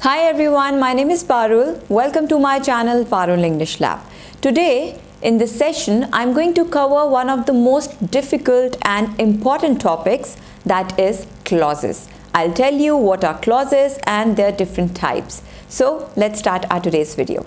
Hi everyone, my name is Parul. Welcome to my channel Parul English Lab. Today in this session, I'm going to cover one of the most difficult and important topics, that is clauses. I'll tell you what are clauses and their different types. So let's start our today's video.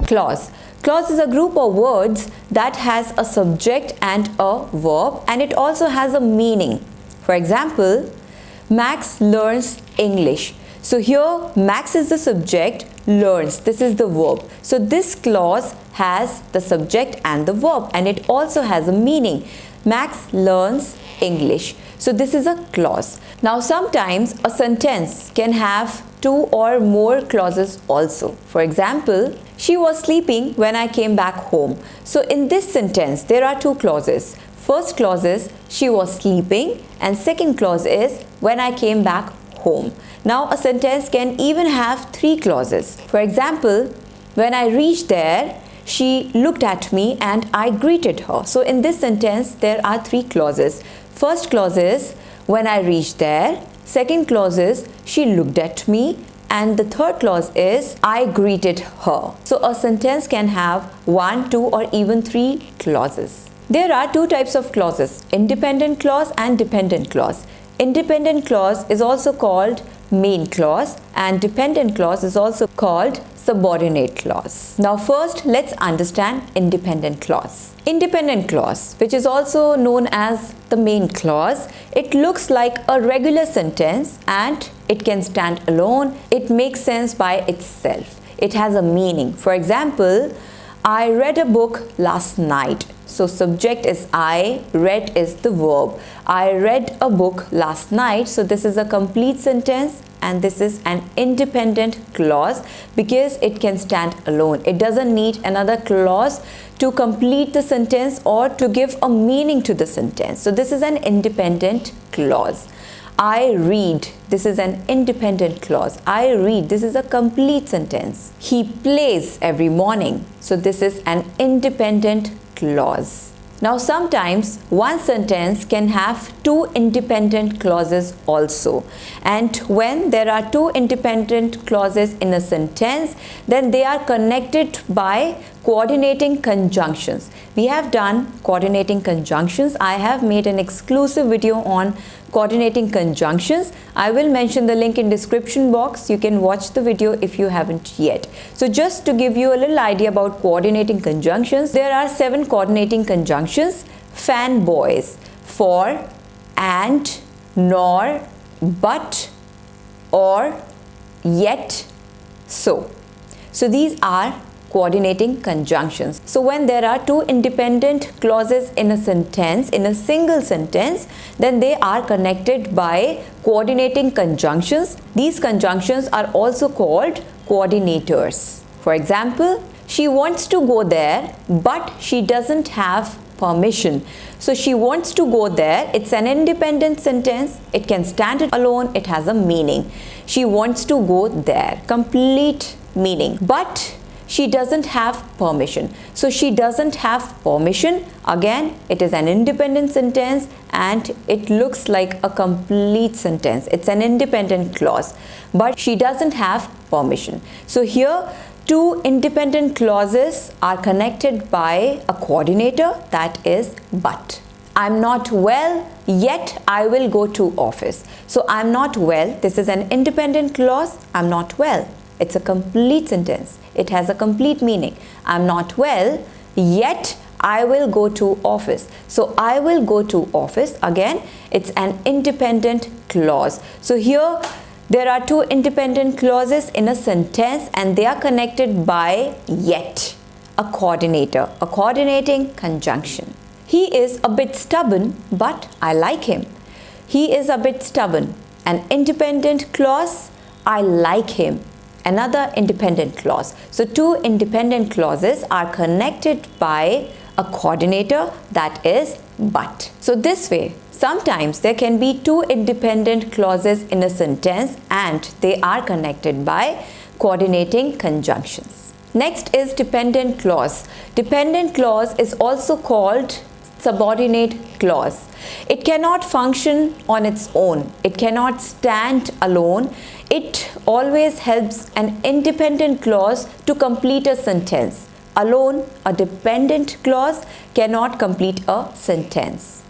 Clause. Clause is a group of words that has a subject and a verb, and it also has a meaning. For example, Max learns English. So here Max is the subject, learns, this is the verb. So this clause has the subject and the verb, and it also has a meaning. Max learns English. So this is a clause. Now sometimes a sentence can have two or more clauses also. For example, she was sleeping when I came back home. So in this sentence there are two clauses. First clause is she was sleeping, and second clause is when I came back home. Now a sentence can even have three clauses. For example, when I reached there, she looked at me and I greeted her. So in this sentence there are three clauses. First clause is when I reached there, second clause is she looked at me, and the third clause is I greeted her. So a sentence can have one, two or even three clauses. There are two types of clauses, independent clause and dependent clause. Independent clause is also called main clause, and dependent clause is also called subordinate clause. Now first let's understand independent clause. Independent clause, which is also known as the main clause, it looks like a regular sentence and it can stand alone. It makes sense by itself. It has a meaning. For example, I read a book last night. So subject is I, read is the verb. I read a book last night. So this is a complete sentence, and this is an independent clause because it can stand alone. It doesn't need another clause to complete the sentence or to give a meaning to the sentence. So this is an independent clause. I read, this is an independent clause. I read, this is a complete sentence. He plays every morning. So this is an independent clause. Now sometimes one sentence can have two independent clauses also, and when there are two independent clauses in a sentence, then they are connected by coordinating conjunctions. We have done coordinating conjunctions. I have made an exclusive video on coordinating conjunctions. I will mention the link in description box. You can watch the video if you haven't yet. So just to give you a little idea about coordinating conjunctions, there are 7 coordinating conjunctions. Fanboys, for, and, nor, but, or, yet, so. So these are coordinating conjunctions. So when there are two independent clauses in a sentence, in a single sentence, then they are connected by coordinating conjunctions. These conjunctions are also called coordinators. For example, she wants to go there, but she doesn't have permission. So she wants to go there. It's an independent sentence. It can stand alone. It has a meaning. She wants to go there. Complete meaning. But she doesn't have permission. So she doesn't have permission. Again, it is an independent sentence and it looks like a complete sentence. It's an independent clause. But she doesn't have permission. So here, two independent clauses are connected by a coordinator, that is but. I'm not well, yet I will go to office. So I'm not well, this is an independent clause. I'm not well. It's a complete sentence. It has a complete meaning. I'm not well, yet I will go to office. So I will go to office. Again, it's an independent clause. So here there are two independent clauses in a sentence, and they are connected by yet, a coordinator, a coordinating conjunction. He is a bit stubborn, but I like him. He is a bit stubborn. An independent clause, I like him. Another independent clause. So two independent clauses are connected by a coordinator, that is but. So this way, sometimes there can be two independent clauses in a sentence and they are connected by coordinating conjunctions. Next is dependent clause. Dependent clause is also called subordinate clause. It cannot function on its own. It cannot stand alone. It always helps an independent clause to complete a sentence. Alone, a dependent clause cannot complete a sentence.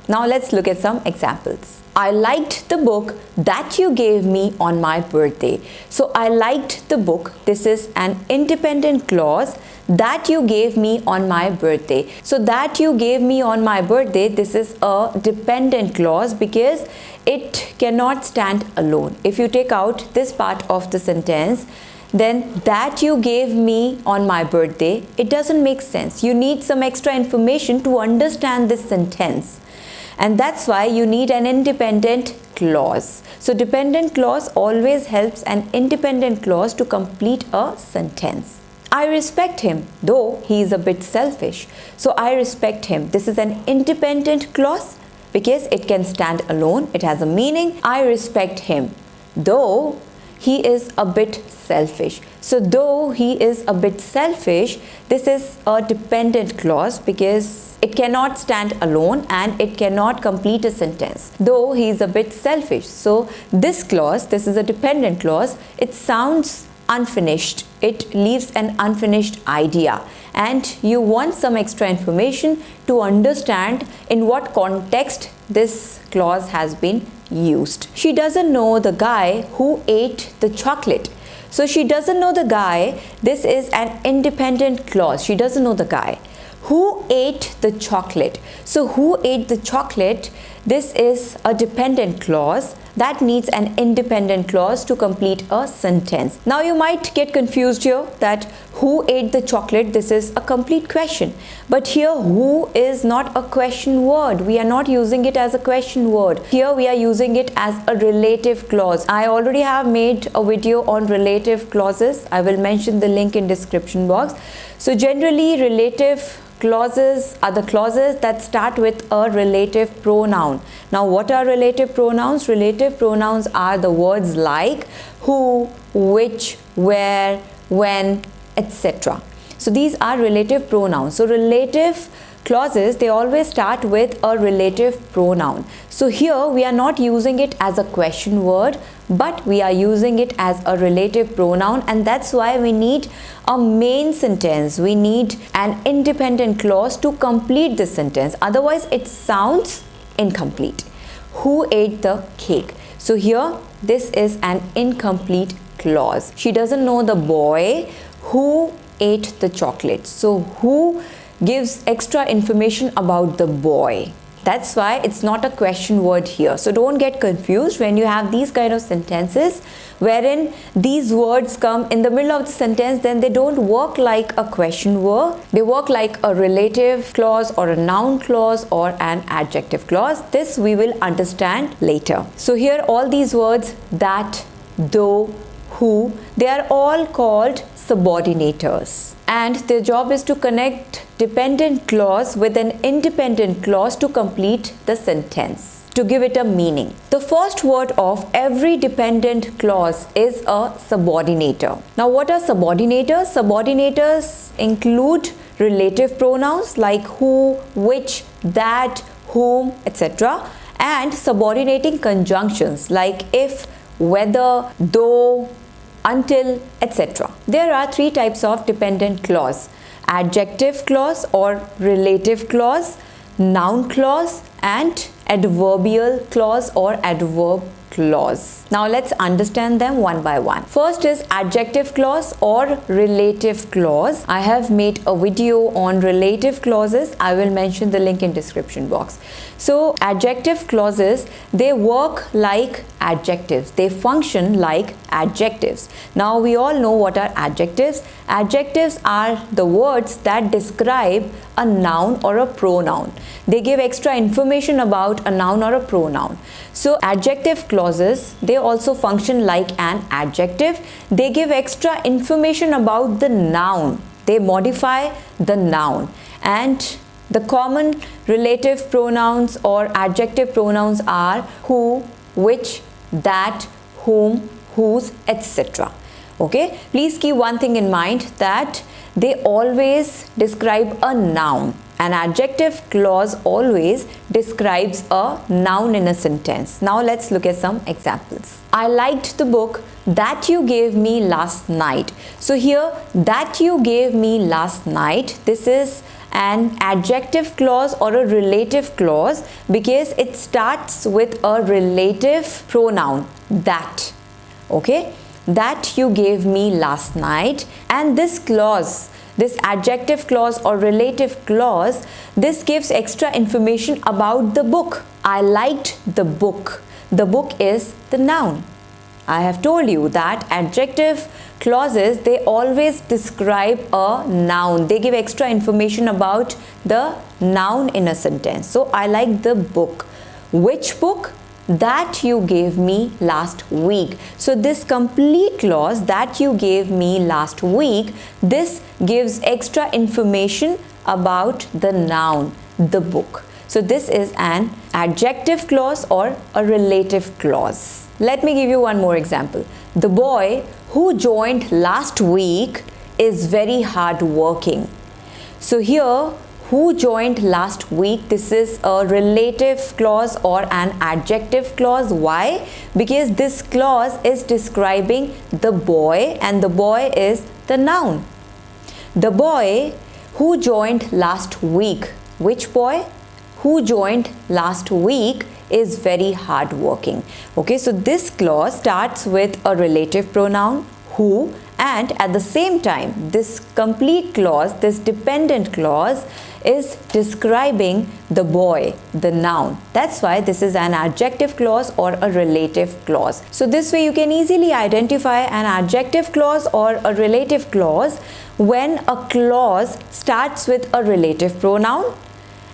Now let's look at some examples. I liked the book that you gave me on my birthday. So I liked the book. This is an independent clause, that you gave me on my birthday. So that you gave me on my birthday, this is a dependent clause because it cannot stand alone. If you take out this part of the sentence, then that you gave me on my birthday, it doesn't make sense. You need some extra information to understand this sentence. And that's why you need an independent clause. So dependent clause always helps an independent clause to complete a sentence. I respect him, though he is a bit selfish. So I respect him. This is an independent clause because it can stand alone. It has a meaning. I respect him, though he is a bit selfish. So though he is a bit selfish, this is a dependent clause because it cannot stand alone and it cannot complete a sentence. Though he is a bit selfish. So this clause, this is a dependent clause, it sounds unfinished. It leaves an unfinished idea and you want some extra information to understand in what context this clause has been used. She doesn't know the guy who ate the chocolate. So she doesn't know the guy. This is an independent clause. She doesn't know the guy. Who ate the chocolate? So who ate the chocolate? This is a dependent clause that needs an independent clause to complete a sentence. Now you might get confused here that who ate the chocolate? This is a complete question. But here who is not a question word. We are not using it as a question word. Here we are using it as a relative clause. I already have made a video on relative clauses. I will mention the link in description box. So generally relative clauses are the clauses that start with a relative pronoun. Now what are relative pronouns? Relative pronouns are the words like who, which, where, when, etc. So these are relative pronouns. So relative clauses, they always start with a relative pronoun. So here we are not using it as a question word, but we are using it as a relative pronoun, and that's why we need a main sentence. We need an independent clause to complete the sentence. Otherwise it sounds incomplete. Who ate the cake? So here this is an incomplete clause. She doesn't know the boy who ate the chocolate. So who gives extra information about the boy. That's why it's not a question word here. So don't get confused when you have these kind of sentences wherein these words come in the middle of the sentence, then they don't work like a question word. They work like a relative clause or a noun clause or an adjective clause. This we will understand later. So here all these words, that, though, who, they are all called subordinators, and their job is to connect dependent clause with an independent clause to complete the sentence, to give it a meaning. The first word of every dependent clause is a subordinator. Now what are subordinators? Subordinators include relative pronouns like who, which, that, whom, etc. and subordinating conjunctions like if, whether, though, until, etc. There are three types of dependent clause: adjective clause or relative clause, noun clause, and adverbial clause or adverb clause. Now let's understand them one by one. First is adjective clause or relative clause. I have made a video on relative clauses. I will mention the link in description box. So adjective clauses, they work like adjectives. They function like adjectives. Now we all know what are adjectives. Adjectives are the words that describe a noun or a pronoun. They give extra information about a noun or a pronoun. So adjective clauses, they also function like an adjective. They give extra information about the noun. They modify the noun. And the common relative pronouns or adjective pronouns are who, which, that, whom, whose, etc. Okay, please keep one thing in mind, that they always describe a noun. An adjective clause always describes a noun in a sentence. Now let's look at some examples. I liked the book that you gave me last night. So here, that you gave me last night, this is an adjective clause or a relative clause because it starts with a relative pronoun, that. Okay, that you gave me last night. And this clause, this adjective clause or relative clause, this gives extra information about the book. I liked the book. The book is the noun. I have told you that adjective clauses, they always describe a noun. They give extra information about the noun in a sentence. So I like the book. Which book? That you gave me last week. So this complete clause, that you gave me last week, this gives extra information about the noun, the book. So this is an adjective clause or a relative clause. Let me give you one more example. The boy who joined last week is very hardworking. So here, who joined last week, this is a relative clause or an adjective clause. Why? Because this clause is describing the boy and the boy is the noun. The boy who joined last week. Which boy? Who joined last week is very hardworking. Okay, so this clause starts with a relative pronoun, who, and at the same time, this complete clause, this dependent clause, is describing the boy, the noun. That's why this is an adjective clause or a relative clause. So this way you can easily identify an adjective clause or a relative clause when a clause starts with a relative pronoun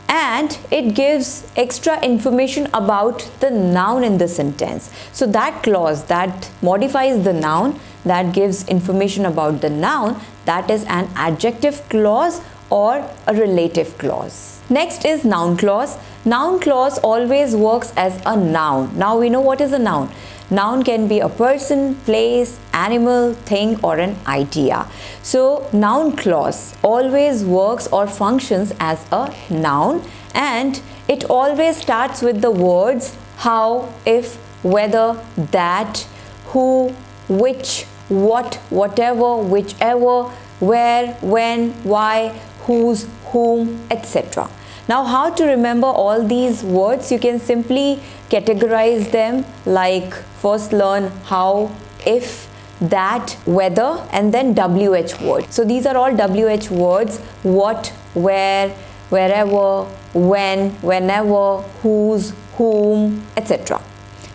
and it gives extra information about the noun in the sentence. So that clause that modifies the noun, that gives information about the noun, that is an adjective clause or a relative clause. Next is noun clause. Noun clause always works as a noun. Now we know what is a noun. Noun can be a person, place, animal, thing, or an idea. So noun clause always works or functions as a noun, and it always starts with the words how, if, whether, that, who, which, what, whatever, whichever, where, when, why, whose, whom, etc. Now how to remember all these words? You can simply categorize them, like first learn how, if, that, whether, and then WH words. So these are all WH words: what, where, wherever, when, whenever, whose, whom, etc.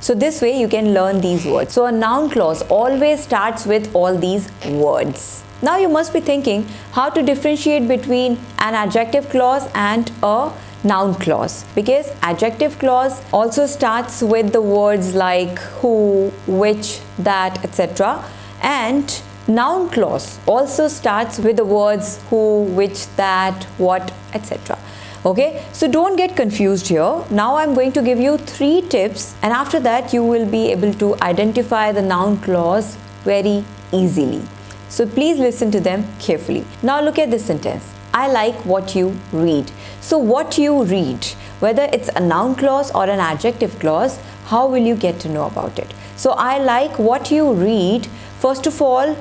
So this way you can learn these words. So a noun clause always starts with all these words. Now you must be thinking how to differentiate between an adjective clause and a noun clause, because adjective clause also starts with the words like who, which, that, etc. and noun clause also starts with the words who, which, that, what, etc. Okay, so don't get confused here. Now I'm going to give you 3 tips, and after that you will be able to identify the noun clause very easily. So please listen to them carefully. Now look at this sentence. I like what you read. So what you read, whether it's a noun clause or an adjective clause, how will you get to know about it? So I like what you read. First of all,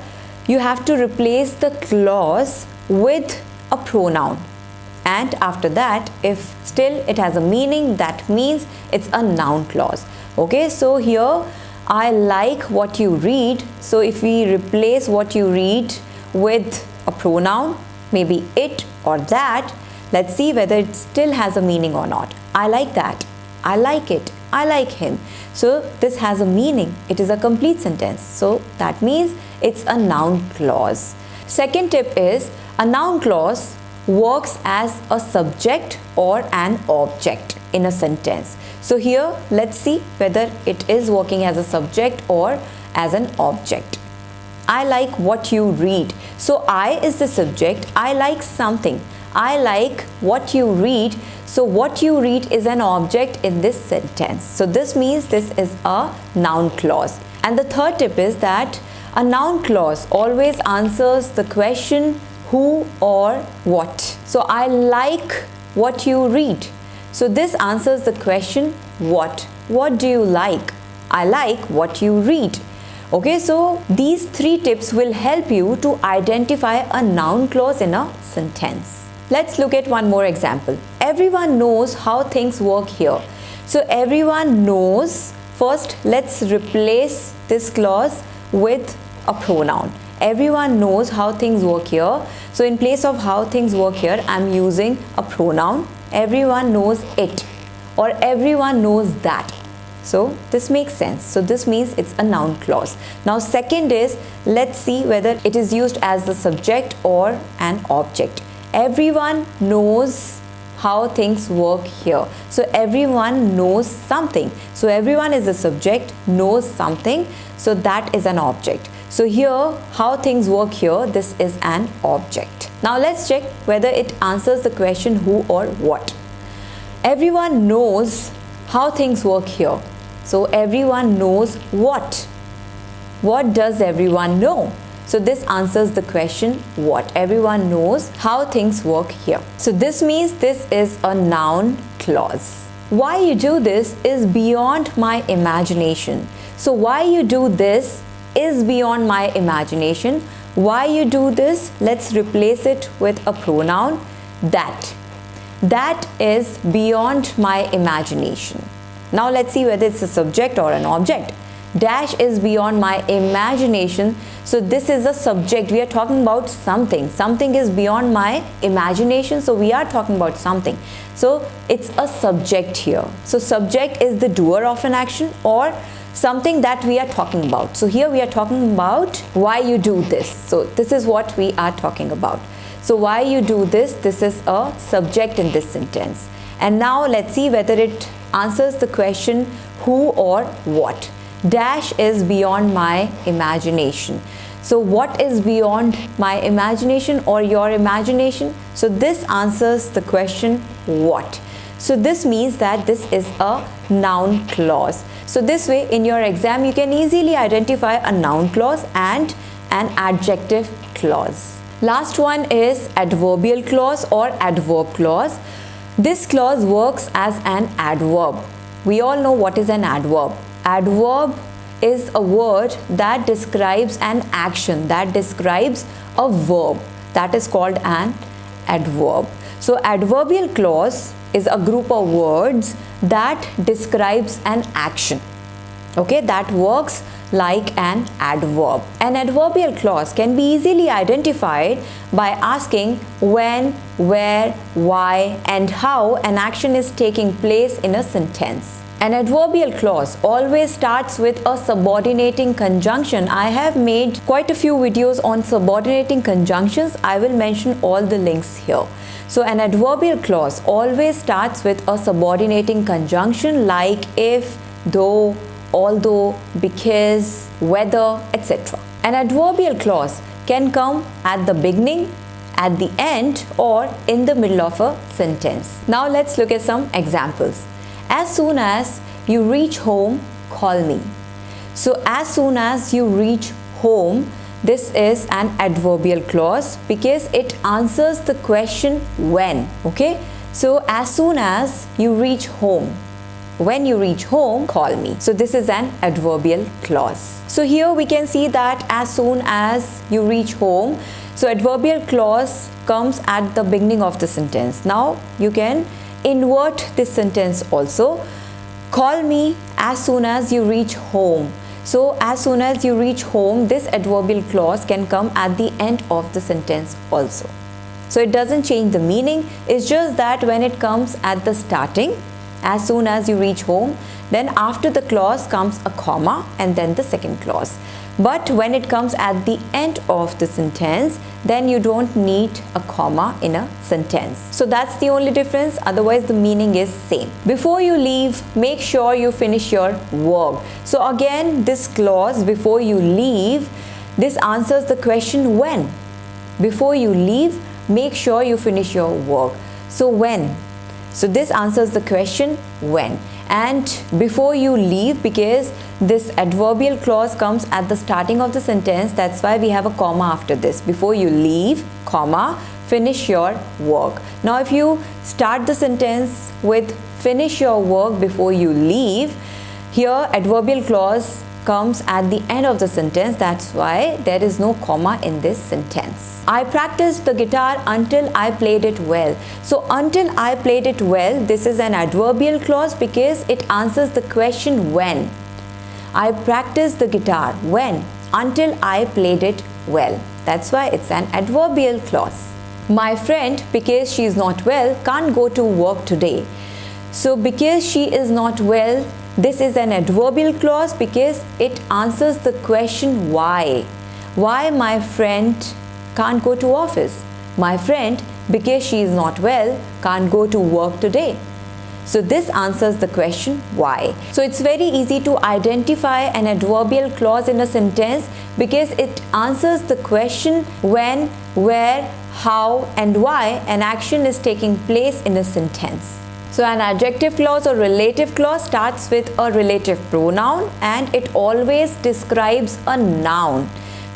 you have to replace the clause with a pronoun. And after that, if still it has a meaning, that means it's a noun clause. Okay, so here I like what you read. So if we replace what you read with a pronoun, maybe it or that, let's see whether it still has a meaning or not. I like that. I like it. I like him. So this has a meaning. It is a complete sentence. So that means it's a noun clause. Second tip is a noun clause works as a subject or an object in a sentence. So here let's see whether it is working as a subject or as an object. I like what you read. So I is the subject. I like something. I like what you read. So what you read is an object in this sentence. So this means this is a noun clause. And the third tip is that a noun clause always answers the question who or what. So I like what you read. So this answers the question what. What do you like? I like what you read. Okay, so these 3 tips will help you to identify a noun clause in a sentence. Let's look at one more example. Everyone knows how things work here. So everyone knows. First, let's replace this clause with a pronoun. Everyone knows how things work here. So in place of how things work here, I'm using a pronoun. Everyone knows it, or everyone knows that. So this makes sense. So this means it's a noun clause. Now second is, let's see whether it is used as the subject or an object. Everyone knows how things work here. So everyone knows something. So everyone is the subject, knows something. So that is an object. So here, how things work here, this is an object. Now let's check whether it answers the question who or what. Everyone knows how things work here. So everyone knows what. What does everyone know? So this answers the question what. Everyone knows how things work here. So this means this is a noun clause. Why you do this is beyond my imagination. So why you do this is beyond my imagination. Why you do this? Let's replace it with a pronoun that. That is beyond my imagination. Now let's see whether it's a subject or an object. Dash is beyond my imagination. So this is a subject. We are talking about something. Something is beyond my imagination. So we are talking about something. So it's a subject here. So subject is the doer of an action or something that we are talking about. So here we are talking about why you do this. So this is what we are talking about. So why you do this, this is a subject in this sentence. And now let's see whether it answers the question who or what. Dash is beyond my imagination. So what is beyond my imagination or your imagination? So this answers the question what. So this means that this is a noun clause. So this way in your exam you can easily identify a noun clause and an adjective clause. Last one is adverbial clause or adverb clause. This clause works as an adverb. We all know what is an adverb. Adverb is a word that describes an action, that describes a verb. That is called an adverb. So adverbial clause is a group of words that describes an action. Okay, that works like an adverb. An adverbial clause can be easily identified by asking when, where, why, and how an action is taking place in a sentence. An adverbial clause always starts with a subordinating conjunction. I have made quite a few videos on subordinating conjunctions. I will mention all the links here. So an adverbial clause always starts with a subordinating conjunction like if, though, although, because, whether, etc. An adverbial clause can come at the beginning, at the end, or in the middle of a sentence. Now let's look at some examples. As soon as you reach home, call me. So as soon as you reach home, this is an adverbial clause because it answers the question when. Okay, so as soon as you reach home, when you reach home, call me. So this is an adverbial clause. So here we can see that as soon as you reach home, so adverbial clause comes at the beginning of the sentence. Now you can invert this sentence also. Call me as soon as you reach home. So as soon as you reach home, this adverbial clause can come at the end of the sentence also. So it doesn't change the meaning. It's just that when it comes at the starting, as soon as you reach home, then after the clause comes a comma and then the second clause. But when it comes at the end of the sentence, then you don't need a comma in a sentence. So that's the only difference. Otherwise, the meaning is same. Before you leave, make sure you finish your work. So again, this clause, before you leave, this answers the question when. Before you leave, make sure you finish your work. So when? So this answers the question when. And before you leave, because this adverbial clause comes at the starting of the sentence. That's why we have a comma after this. Before you leave, comma, finish your work. Now if you start the sentence with finish your work before you leave, here adverbial clause comes at the end of the sentence. That's why there is no comma in this sentence. I practiced the guitar until I played it well. So until I played it well, this is an adverbial clause because it answers the question when. I practiced the guitar when? Until I played it well. That's why it's an adverbial clause. My friend, because she is not well, can't go to work today. So because she is not well, this is an adverbial clause because it answers the question why. Why my friend can't go to office? My friend, because she is not well, can't go to work today. So this answers the question why. So it's very easy to identify an adverbial clause in a sentence because it answers the question when, where, how and why an action is taking place in a sentence. So an adjective clause or relative clause starts with a relative pronoun and it always describes a noun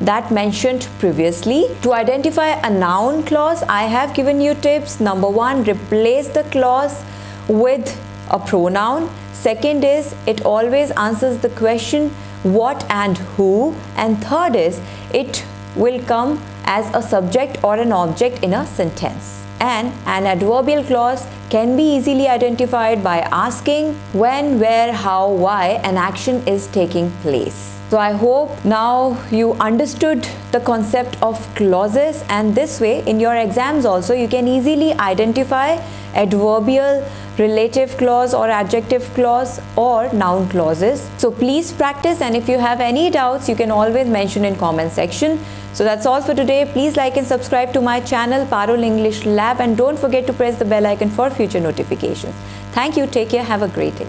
that mentioned previously. To identify a noun clause, I have given you tips. Number 1, replace the clause with a pronoun. Second is it always answers the question what and who. And third is it will come as a subject or an object in a sentence. And an adverbial clause can be easily identified by asking when, where, how, why an action is taking place. So I hope now you understood the concept of clauses, and this way in your exams also you can easily identify adverbial, relative clause or adjective clause or noun clauses. So please practice, and if you have any doubts you can always mention in comment section. So that's all for today. Please like and subscribe to my channel Parul English Lab, and don't forget to press the bell icon for future notifications. Thank you. Take care. Have a great day.